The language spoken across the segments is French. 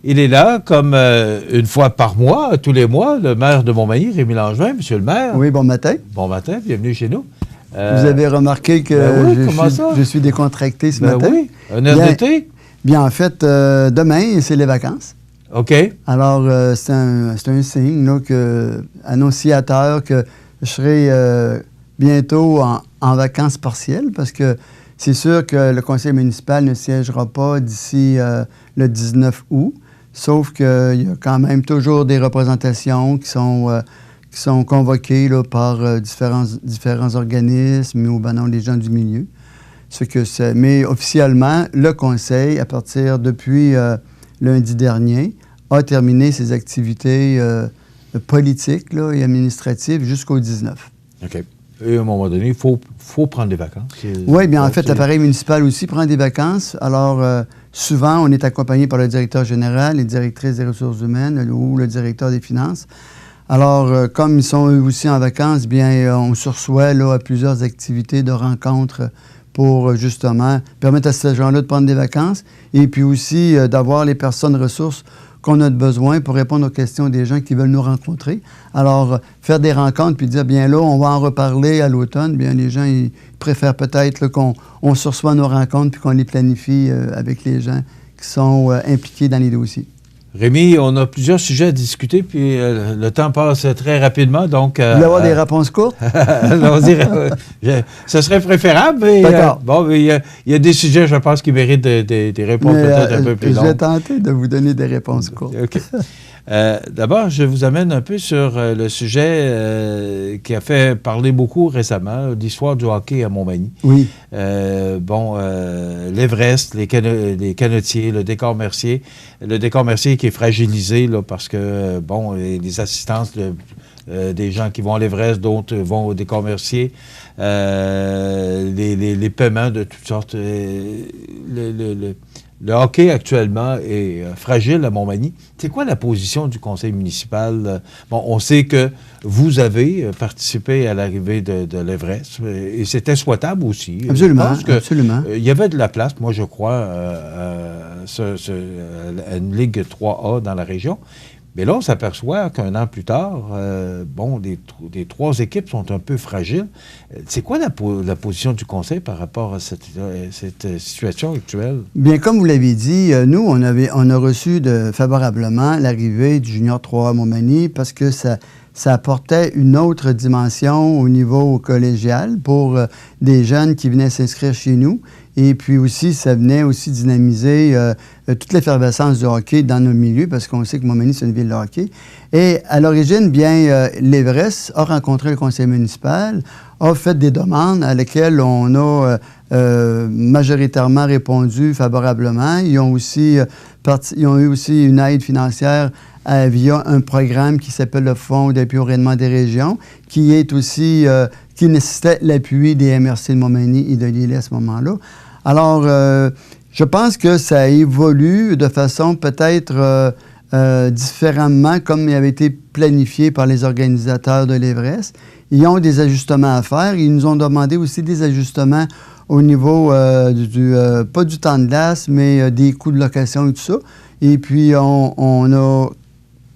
Il est là, comme une fois par mois, tous les mois, le maire de Montmagny, Rémi Langevin. Monsieur le maire. Oui, bon matin. Bon matin, bienvenue chez nous. Vous avez remarqué que je suis décontracté ce matin? Oui, un air d'été? Bien, en fait, demain, c'est les vacances. OK. Alors, c'est un signe là, annonciateur que je serai bientôt en vacances partielles parce que c'est sûr que le conseil municipal ne siégera pas d'ici le 19 août, sauf qu'il y a quand même toujours des représentations qui sont convoquées là, par différents organismes ou les gens du milieu. Mais officiellement, le conseil, à partir depuis lundi dernier, a terminé ses activités politiques là, et administratives jusqu'au 19. OK. Et à un moment donné, il faut prendre des vacances. Oui, bien en fait, l'appareil municipal aussi prend des vacances. Alors, souvent, on est accompagné par le directeur général, les directrices des ressources humaines ou le directeur des finances. Alors, comme ils sont eux aussi en vacances, bien, on se reçoit là, à plusieurs activités de rencontres pour justement permettre à ces gens-là de prendre des vacances et puis aussi d'avoir les personnes ressources qu'on a besoin pour répondre aux questions des gens qui veulent nous rencontrer. Alors, faire des rencontres puis dire, bien là, on va en reparler à l'automne, bien les gens, ils préfèrent peut-être qu'on se reçoit à nos rencontres puis qu'on les planifie avec les gens qui sont impliqués dans les dossiers. Rémi, on a plusieurs sujets à discuter, puis le temps passe très rapidement, donc... Vous voulez avoir des réponses courtes? Ce serait préférable, mais... D'accord. Bon, il y a des sujets, je pense, qui méritent des réponses peut-être un peu plus longues. Je vais tenter de vous donner des réponses courtes. OK. D'abord, je vous amène un peu sur le sujet qui a fait parler beaucoup récemment, l'histoire du hockey à Montmagny. Oui. L'Everest, les canotiers, le décor Mercier. Le décor Mercier qui est fragilisé là, parce que, les assistances des gens qui vont à l'Everest, d'autres vont au décor Mercier, les paiements de toutes sortes. Le hockey, actuellement, est fragile à Montmagny. C'est quoi la position du conseil municipal? On sait que vous avez participé à l'arrivée de l'Everest, et c'était souhaitable aussi. Absolument, absolument. Il y avait de la place, moi, je crois, à une Ligue 3A dans la région. Mais là, on s'aperçoit qu'un an plus tard, les trois équipes sont un peu fragiles. C'est quoi la position du conseil par rapport à cette situation actuelle? Bien, comme vous l'avez dit, nous, on a reçu favorablement l'arrivée du Junior 3 à Montmagny parce que ça apportait une autre dimension au niveau collégial pour des jeunes qui venaient s'inscrire chez nous. Et puis aussi, ça venait aussi dynamiser toute l'effervescence du hockey dans nos milieux, parce qu'on sait que Montmagny, c'est une ville de hockey. Et à l'origine, bien, l'Everest a rencontré le conseil municipal, a fait des demandes à lesquelles on a majoritairement répondu favorablement. Ils ont eu aussi une aide financière via un programme qui s'appelle le Fonds d'appui au rayonnement des régions, qui est aussi qui nécessitait l'appui des MRC de Montmagny et de l'île à ce moment-là. Alors, je pense que ça évolue de façon peut-être différemment, comme il avait été planifié par les organisateurs de l'Everest. Ils ont des ajustements à faire. Ils nous ont demandé aussi des ajustements au niveau pas du temps de glace, mais des coûts de location et tout ça. Et puis, on a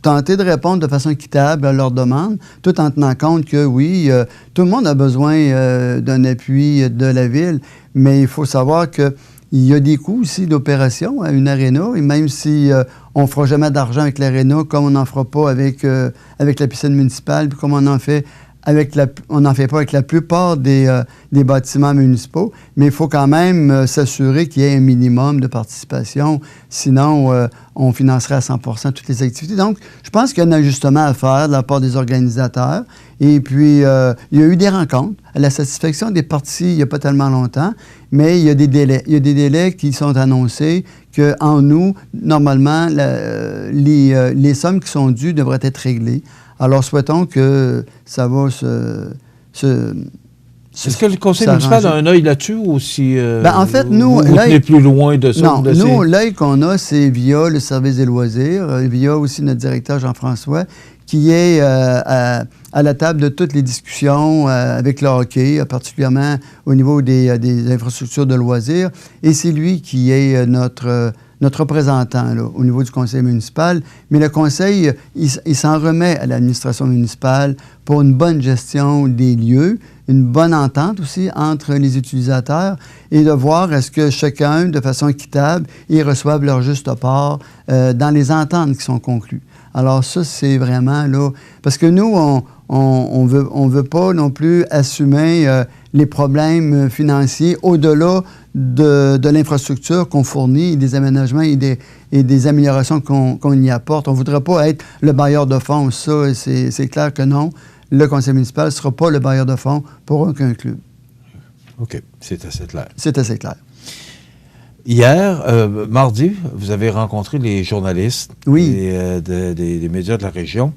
tenter de répondre de façon équitable à leurs demandes, tout en tenant compte que, oui, tout le monde a besoin d'un appui de la Ville, mais il faut savoir qu'il y a des coûts aussi d'opération à une aréna, et même si on ne fera jamais d'argent avec l'aréna, comme on n'en fera pas avec la piscine municipale, puis comme on n'en fait pas avec la plupart des bâtiments municipaux, mais il faut quand même s'assurer qu'il y ait un minimum de participation. Sinon, on financerait à 100% toutes les activités. Donc, je pense qu'il y a un ajustement à faire de la part des organisateurs. Et puis, il y a eu des rencontres à la satisfaction des parties il n'y a pas tellement longtemps, mais il y a des délais. Il y a des délais qui sont annoncés qu'en nous, normalement, les sommes qui sont dues devraient être réglées. Alors, souhaitons que ça va Est-ce que le conseil municipal a un œil là-dessus ou si en fait, nous, vous tenez plus loin de ça? Non, nous, l'œil qu'on a, c'est via le service des loisirs, via aussi notre directeur Jean-François, qui est à la table de toutes les discussions avec le hockey, particulièrement au niveau des infrastructures de loisirs. Et c'est lui qui est notre notre représentant là, au niveau du conseil municipal, mais le conseil, il s'en remet à l'administration municipale pour une bonne gestion des lieux, une bonne entente aussi entre les utilisateurs et de voir est-ce que chacun, de façon équitable, ils reçoivent leur juste part dans les ententes qui sont conclues. Alors ça, c'est vraiment là... Parce que nous, on veut pas non plus assumer les problèmes financiers au-delà de l'infrastructure qu'on fournit, des aménagements et des améliorations qu'on y apporte. On ne voudrait pas être le bailleur de fonds. Ça, c'est clair que non. Le conseil municipal ne sera pas le bailleur de fonds pour aucun club. OK. C'est assez clair. C'est assez clair. Hier, mardi, vous avez rencontré les journalistes des médias de la région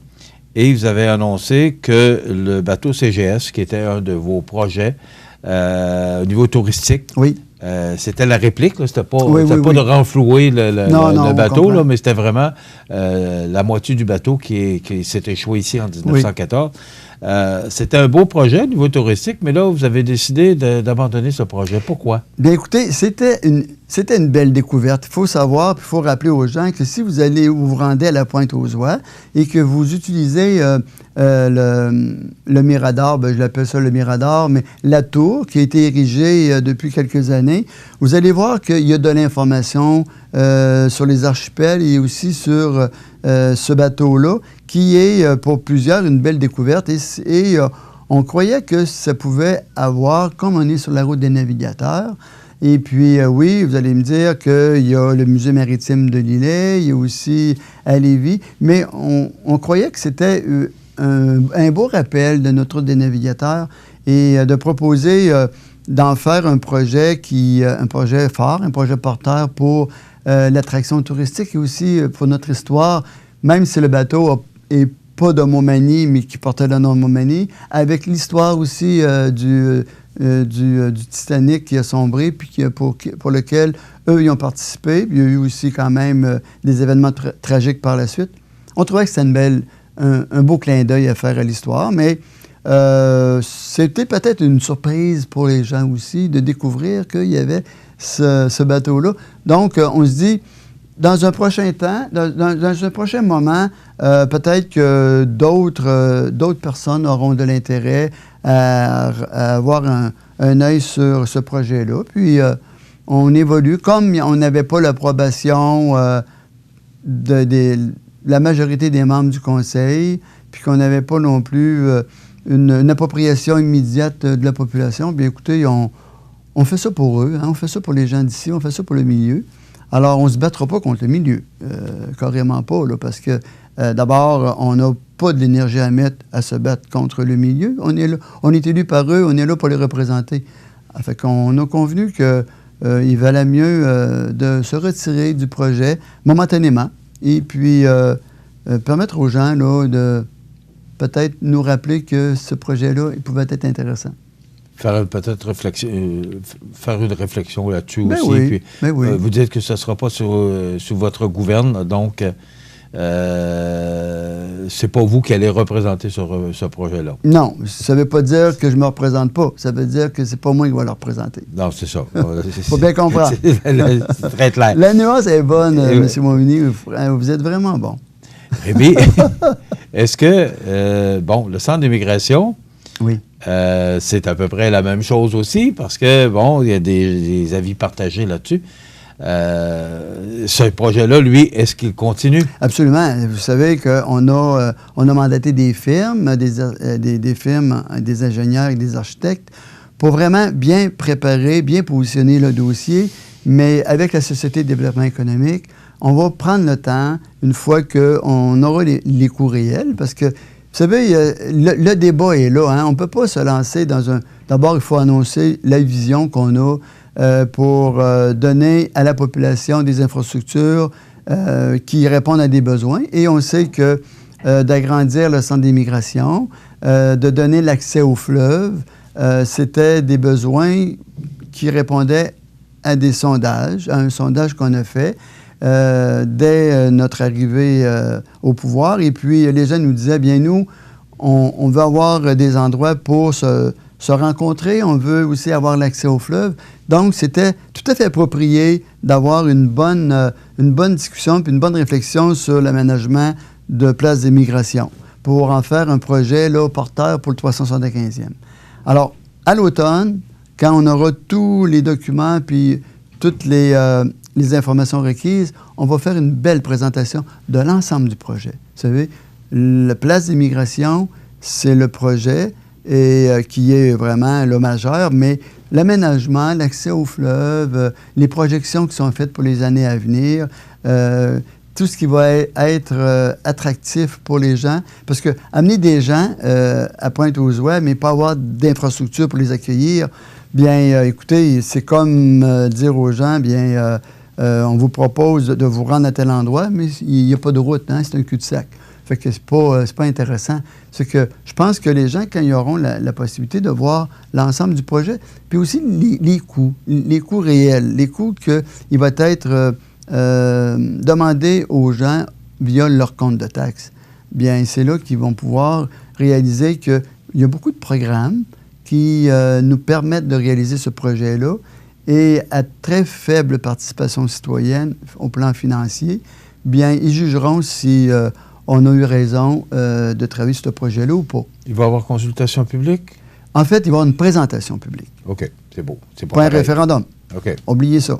et vous avez annoncé que le bateau CGS, qui était un de vos projets au niveau touristique, c'était la réplique, c'était pas de renflouer le bateau, là, mais c'était vraiment la moitié du bateau qui s'est échoué ici en 1914. C'était un beau projet au niveau touristique, mais là, vous avez décidé d'abandonner ce projet. Pourquoi? Bien, écoutez, c'était une belle découverte. Il faut savoir, puis il faut rappeler aux gens que si vous vous rendez à la Pointe-aux-Oies et que vous utilisez le Mirador, je l'appelle ça le Mirador, mais la tour qui a été érigée depuis quelques années, vous allez voir qu'il y a de l'information sur les archipels et aussi sur ce bateau-là, qui est pour plusieurs une belle découverte. Et on croyait que ça pouvait avoir, comme on est sur la route des navigateurs, et puis oui, vous allez me dire qu'il y a le musée maritime de l'Îlet, il y a aussi à Lévis, mais on croyait que c'était un beau rappel de notre route des navigateurs et de proposer d'en faire un projet fort, un projet porteur pour l'attraction touristique et aussi pour notre histoire, même si le bateau n'est pas de Montmagny, mais qui portait le nom de Montmagny, avec l'histoire aussi du Titanic qui a sombré, puis pour lequel eux, ils ont participé. Puis il y a eu aussi quand même des événements tragiques par la suite. On trouvait que c'était un beau clin d'œil à faire à l'histoire, mais c'était peut-être une surprise pour les gens aussi de découvrir qu'il y avait ce bateau-là. Donc, on se dit, dans un prochain temps, dans un prochain moment, peut-être que d'autres personnes auront de l'intérêt à avoir un œil sur ce projet-là. Puis, on évolue. Comme on n'avait pas l'approbation de la majorité des membres du conseil, puis qu'on n'avait pas non plus une appropriation immédiate de la population, bien écoutez, on fait ça pour eux, hein, on fait ça pour les gens d'ici, on fait ça pour le milieu. Alors, on ne se battra pas contre le milieu, carrément pas, là, parce que d'abord, on n'a pas de l'énergie à mettre à se battre contre le milieu. On est élu par eux, on est là pour les représenter. Fait qu'on a convenu qu'il valait mieux de se retirer du projet momentanément et puis permettre aux gens là, de peut-être nous rappeler que ce projet-là, il pouvait être intéressant. Faire une réflexion là-dessus aussi. Oui, puis, oui. Vous dites que ce ne sera pas sous votre gouverne, donc c'est pas vous qui allez représenter ce projet-là. Non, ça ne veut pas dire que je ne me représente pas. Ça veut dire que c'est pas moi qui vais le représenter. Non, c'est ça. Il faut bien comprendre. C'est très clair. La nuance est bonne, M. Montminy. Vous êtes vraiment bon. Rémi, est-ce que, le centre d'immigration, oui. C'est à peu près la même chose aussi, parce que, il y a des avis partagés là-dessus. Ce projet-là, lui, est-ce qu'il continue? Absolument. Vous savez qu'on a mandaté des firmes, des firmes, des ingénieurs et des architectes pour vraiment bien préparer, bien positionner le dossier, mais avec la Société de développement économique, on va prendre le temps, une fois qu'on aura les coûts réels, parce que, vous savez, le débat est là. Hein? On ne peut pas se lancer dans un... D'abord, il faut annoncer la vision qu'on a pour donner à la population des infrastructures qui répondent à des besoins. Et on sait que d'agrandir le centre d'immigration, de donner l'accès au fleuve, c'était des besoins qui répondaient à des sondages, à un sondage qu'on a fait dès notre arrivée au pouvoir. Et puis, les gens nous disaient, bien, nous, on veut avoir des endroits pour se rencontrer, on veut aussi avoir l'accès au fleuve. Donc, c'était tout à fait approprié d'avoir une bonne discussion puis une bonne réflexion sur l'aménagement de places d'immigration pour en faire un projet là, porteur pour le 375e. Alors, à l'automne, quand on aura tous les documents puis toutes les informations requises, on va faire une belle présentation de l'ensemble du projet. Vous savez, la place d'immigration, c'est le projet qui est vraiment le majeur, mais l'aménagement, l'accès au fleuve, les projections qui sont faites pour les années à venir, tout ce qui va être attractif pour les gens. Parce que amener des gens à Pointe-aux-Oies, mais pas avoir d'infrastructure pour les accueillir, bien, écoutez, c'est comme dire aux gens, bien, on vous propose de vous rendre à tel endroit, mais il n'y a pas de route, hein, c'est un cul-de-sac. Fait que c'est pas intéressant. C'est que je pense que les gens, quand ils auront la possibilité de voir l'ensemble du projet, puis aussi les coûts réels, les coûts qu'il va être demandé aux gens via leur compte de taxes, bien, c'est là qu'ils vont pouvoir réaliser qu'il y a beaucoup de programmes qui nous permettent de réaliser ce projet-là et à très faible participation citoyenne au plan financier, bien, ils jugeront si on a eu raison de travailler sur ce projet-là ou pas. Il va y avoir consultation publique? En fait, il va y avoir une présentation publique. OK, c'est beau. C'est pas un référendum. OK. Oubliez ça.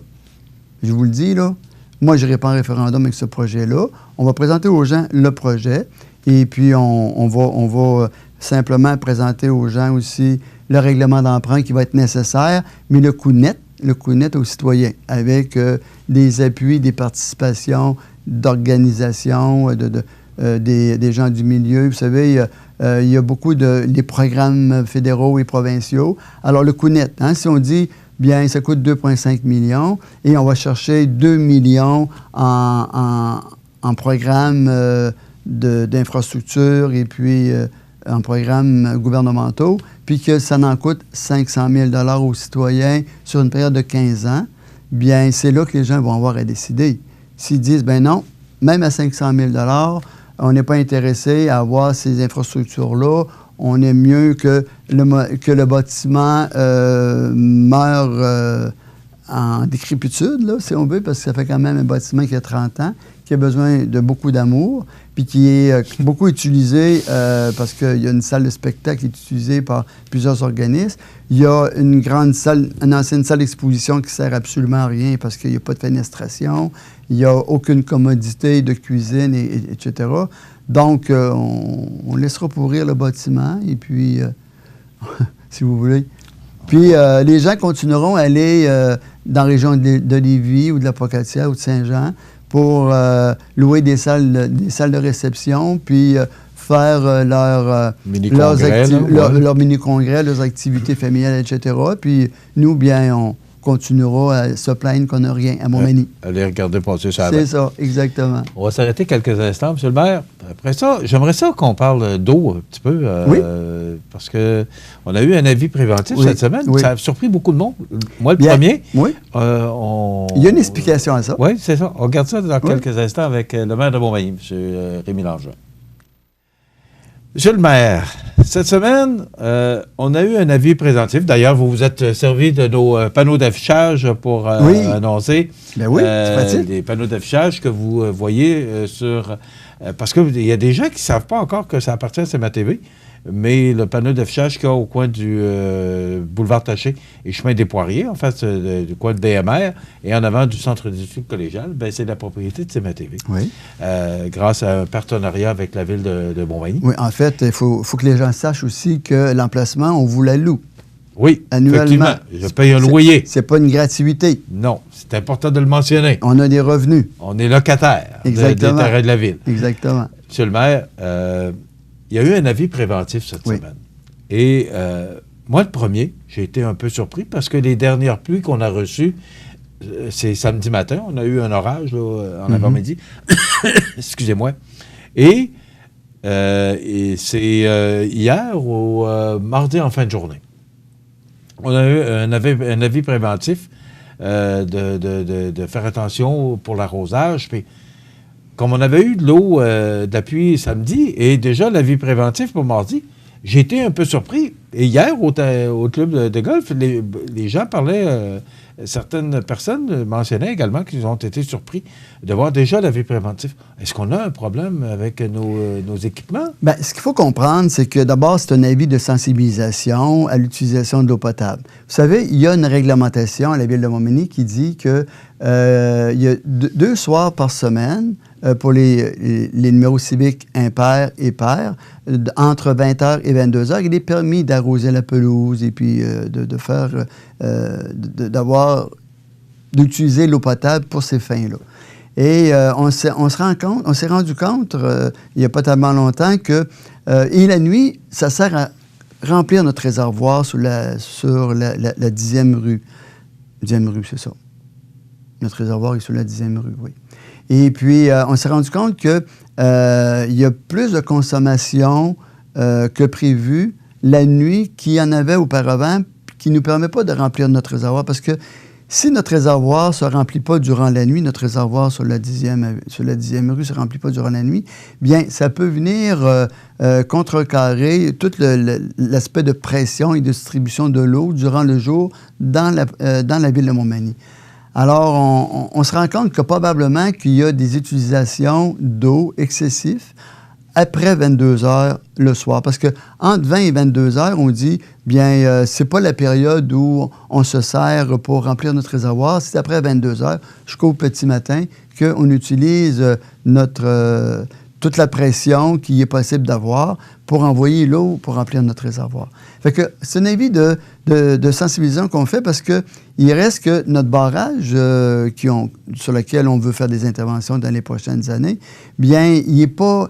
Je vous le dis, là, moi, je n'irai pas en référendum avec ce projet-là. On va présenter aux gens le projet et puis on va simplement présenter aux gens aussi le règlement d'emprunt qui va être nécessaire, mais le coût net aux citoyens avec des appuis, des participations d'organisations, des gens du milieu. Vous savez, il y a beaucoup des programmes fédéraux et provinciaux. Alors, le coût net, hein, si on dit, bien, ça coûte 2,5 millions et on va chercher 2 millions en programmes d'infrastructure et puis en programmes gouvernementaux, puis que ça en coûte 500 000 $ aux citoyens sur une période de 15 ans, bien, c'est là que les gens vont avoir à décider. S'ils disent, ben non, même à 500 000 $, on n'est pas intéressé à avoir ces infrastructures-là, on est mieux que le bâtiment meure en décrépitude, là, si on veut, parce que ça fait quand même un bâtiment qui a 30 ans, qui a besoin de beaucoup d'amour, puis qui est beaucoup utilisé parce qu'il y a une salle de spectacle qui est utilisée par plusieurs organismes. Il y a une ancienne salle d'exposition qui ne sert absolument à rien parce qu'il n'y a pas de fenestration, il n'y a aucune commodité de cuisine, etc. Donc, on laissera pourrir le bâtiment, et puis, si vous voulez. Puis, les gens continueront à aller dans la région de Lévis ou de la Pocatière ou de Saint-Jean pour louer des salles de réception, puis faire leur mini-congrès, leurs activités familiales, etc. Puis, nous, bien, on continuera à se plaindre qu'on n'a rien à Montmagny. Allez regarder passer ça. C'est ça, exactement. On va s'arrêter quelques instants, M. le maire. Après ça, j'aimerais ça qu'on parle d'eau un petit peu. Oui. Parce qu'on a eu un avis préventif cette semaine. Oui. Ça a surpris beaucoup de monde. Moi, le premier. Oui. Il y a une explication à ça. Oui, c'est ça. On regarde ça dans quelques instants avec le maire de Montmagny, M. Rémi Langevin. Monsieur le maire, cette semaine, on a eu un avis préventif. D'ailleurs, vous vous êtes servi de nos panneaux d'affichage pour annoncer les panneaux d'affichage que vous voyez sur... parce qu'il y a des gens qui ne savent pas encore que ça appartient à CMA-TV, mais le panneau d'affichage qu'il y a au coin du boulevard Taché et chemin des Poiriers, en fait, du coin de BMR, et en avant du centre d'études collégial, ben, c'est la propriété de CMA-TV. Oui. Grâce à un partenariat avec la ville de Montmagny. Oui, en fait, il faut que les gens sachent aussi que l'emplacement, on vous la loue. Oui, annuellement. Effectivement. Je paye un loyer. C'est pas une gratuité. Non, c'est important de le mentionner. On a des revenus. On est locataire des terrains de la ville. Exactement. Monsieur le maire, il y a eu un avis préventif cette semaine. Et moi, le premier, j'ai été un peu surpris parce que les dernières pluies qu'on a reçues, c'est samedi matin, on a eu un orage là, en avant-midi. Excusez-moi. Et c'est hier ou mardi en fin de journée. On a eu un avis préventif de faire attention pour l'arrosage. Puis, comme on avait eu de l'eau d'appui samedi et déjà l'avis préventif pour mardi, j'ai été un peu surpris. Et hier, au club de golf, les gens parlaient certaines personnes mentionnaient également qu'ils ont été surpris de voir déjà l'avis préventif. Est-ce qu'on a un problème avec nos équipements? Bien, ce qu'il faut comprendre, c'est que d'abord, c'est un avis de sensibilisation à l'utilisation de l'eau potable. Vous savez, il y a une réglementation à la Ville de Montmagny qui dit que il y a 2 soirs par semaine pour les numéros civiques impairs et pairs, entre 20h et 22h, il est permis d'arroser la pelouse et puis d'utiliser l'eau potable pour ces fins-là. Et on s'est rendu compte, il n'y a pas tellement longtemps, que et la nuit, ça sert à remplir notre réservoir sur la 10e rue. 10e rue, c'est ça. Notre réservoir est sur la 10e rue, oui. Et puis, on s'est rendu compte qu'il y a plus de consommation que prévu la nuit qu'il y en avait auparavant, qui ne nous permet pas de remplir notre réservoir. Parce que si notre réservoir ne se remplit pas durant la nuit, notre réservoir sur la 10e rue ne se remplit pas durant la nuit, bien, ça peut venir contrecarrer tout l'aspect de pression et de distribution de l'eau durant le jour dans la ville de Montmagny. Alors, on se rend compte que probablement qu'il y a des utilisations d'eau excessives après 22 heures le soir. Parce que entre 20 et 22 heures, on dit, bien, c'est pas la période où on se sert pour remplir notre réservoir. C'est après 22 heures, jusqu'au petit matin, qu'on utilise toute la pression qu'il est possible d'avoir pour envoyer l'eau pour remplir notre réservoir. Fait que c'est un avis de sensibilisation qu'on fait parce qu'il reste que notre barrage sur lequel on veut faire des interventions dans les prochaines années, bien, il n'est pas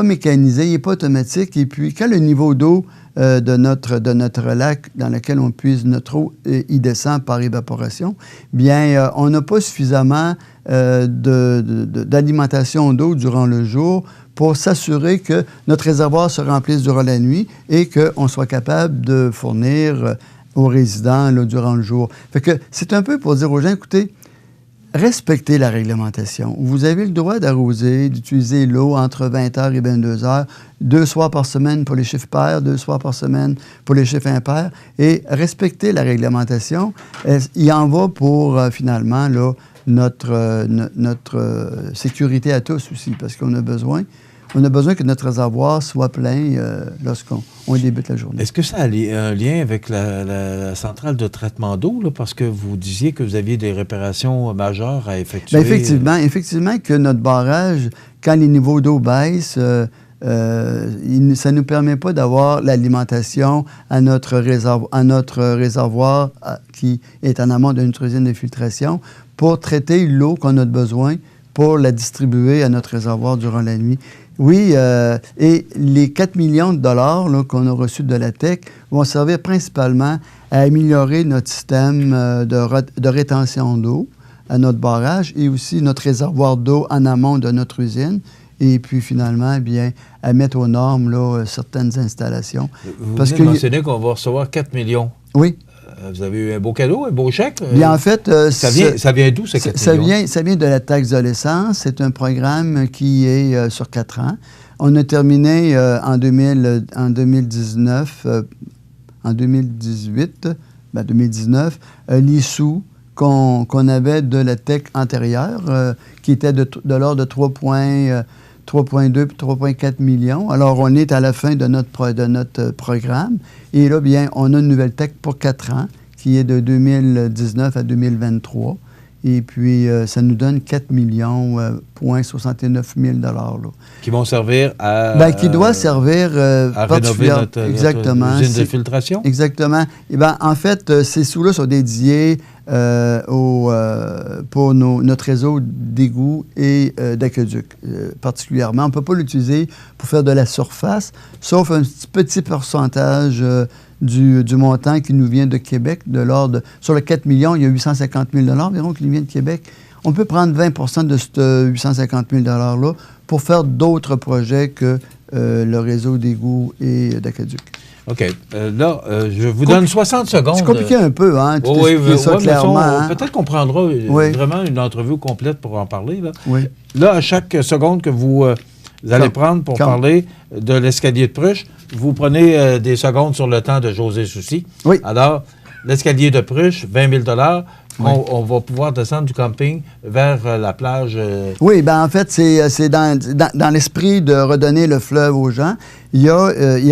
mécanisé, il n'est pas automatique. Et puis, quand le niveau d'eau de notre lac dans lequel on puise notre eau, il descend par évaporation, bien, on n'a pas suffisamment d'alimentation d'eau durant le jour pour s'assurer que notre réservoir se remplisse durant la nuit et qu'on soit capable de fournir aux résidents là, durant le jour. Fait que c'est un peu pour dire aux gens, écoutez, respectez la réglementation. Vous avez le droit d'arroser, d'utiliser l'eau entre 20h et 22h, 2 soirs par semaine pour les chiffres pairs, 2 soirs par semaine pour les chiffres impairs, et respectez la réglementation. Il en va pour, finalement, là, notre sécurité à tous aussi, parce qu'on a besoin que notre réservoir soit plein lorsqu'on débute la journée. Est-ce que ça a un lien avec la centrale de traitement d'eau, là, parce que vous disiez que vous aviez des réparations majeures à effectuer? Bien, effectivement que notre barrage, quand les niveaux d'eau baissent, ça ne nous permet pas d'avoir l'alimentation à notre réservoir qui est en amont de notre usine de filtration pour traiter l'eau qu'on a besoin pour la distribuer à notre réservoir durant la nuit. Oui, et les 4 millions de dollars là, qu'on a reçus de la TEC vont servir principalement à améliorer notre système de rétention d'eau à notre barrage et aussi notre réservoir d'eau en amont de notre usine. Et puis, finalement, bien, à mettre aux normes là, certaines installations. Vous venez de mentionner qu'on va recevoir 4 millions. Oui. Vous avez eu un beau cadeau, un beau chèque? Bien, en fait... ça vient d'où, ces 4 millions? Ça vient de la taxe de l'essence. C'est un programme qui est sur 4 ans. On a terminé en 2019, 2019, les sous qu'on avait de la TEC antérieure, qui était de l'ordre de 3,2 puis 3,4 millions. Alors, on est à la fin de notre programme. Et là, bien, on a une nouvelle TEC pour 4 ans, qui est de 2019 à 2023. Et puis, ça nous donne 4 millions, 69 000 $. Là. Qui vont servir à... Bien, qui doit servir... à rénover notre usine de filtration? Exactement. Et bien, en fait, ces sous-là sont dédiés pour notre réseau d'égouts et d'aqueducs, particulièrement. On ne peut pas l'utiliser pour faire de la surface, sauf un petit pourcentage du montant qui nous vient de Québec, de l'ordre... Sur les 4 millions, il y a 850 000 $ environ qui nous viennent de Québec. On peut prendre 20 % de ce 850 000 $ pour faire d'autres projets que le réseau d'égouts et d'aqueducs. OK. Je vous donne 60 secondes. C'est compliqué un peu, hein? Clairement. Peut-être qu'on prendra vraiment une entrevue complète pour en parler. Là, oui. Là à chaque seconde que vous allez prendre pour parler de l'escalier de Pruche, vous prenez des secondes sur le temps de José Soucy. Oui. Alors, l'escalier de Pruche, 20 000 $. on va pouvoir descendre du camping vers la plage. Oui, bien en fait, c'est dans l'esprit de redonner le fleuve aux gens. Il y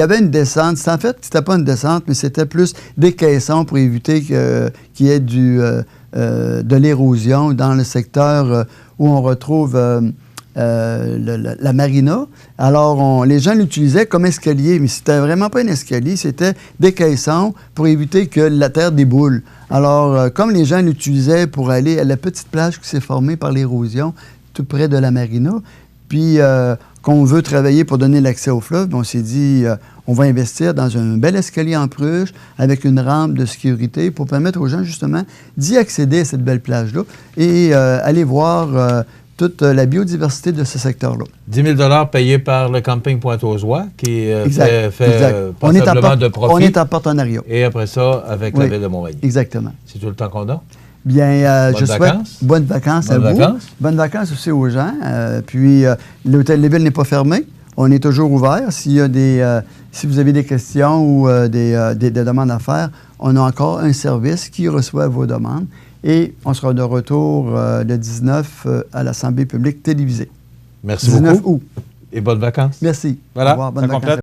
avait une descente. En fait, c'était pas une descente, mais c'était plus des caissons pour éviter qu'il y ait de l'érosion dans le secteur où on retrouve la marina. Alors, les gens l'utilisaient comme escalier, mais c'était vraiment pas un escalier, c'était des caissons pour éviter que la terre déboule. Alors, comme les gens l'utilisaient pour aller à la petite plage qui s'est formée par l'érosion tout près de la marina, puis qu'on veut travailler pour donner l'accès au fleuve, on s'est dit, on va investir dans un bel escalier en cruche avec une rampe de sécurité pour permettre aux gens, justement, d'y accéder à cette belle plage-là et aller voir toute la biodiversité de ce secteur-là. 10 000 payés par le camping Pointe-aux-Oies qui exact. passablement de profit. On est en partenariat. Et après ça, avec la ville de Montmagny. Exactement. C'est tout le temps qu'on a? Bien, je souhaite bonnes vacances à vous. Bonnes vacances aussi aux gens. Puis, l'hôtel Léville n'est pas fermé. On est toujours ouvert. Si vous avez des questions ou des demandes à faire, on a encore un service qui reçoit vos demandes. Et on sera de retour le 19 à l'Assemblée publique télévisée. Merci beaucoup. 19 août. Et bonnes vacances. Merci. Voilà, au revoir, bonnes vacances.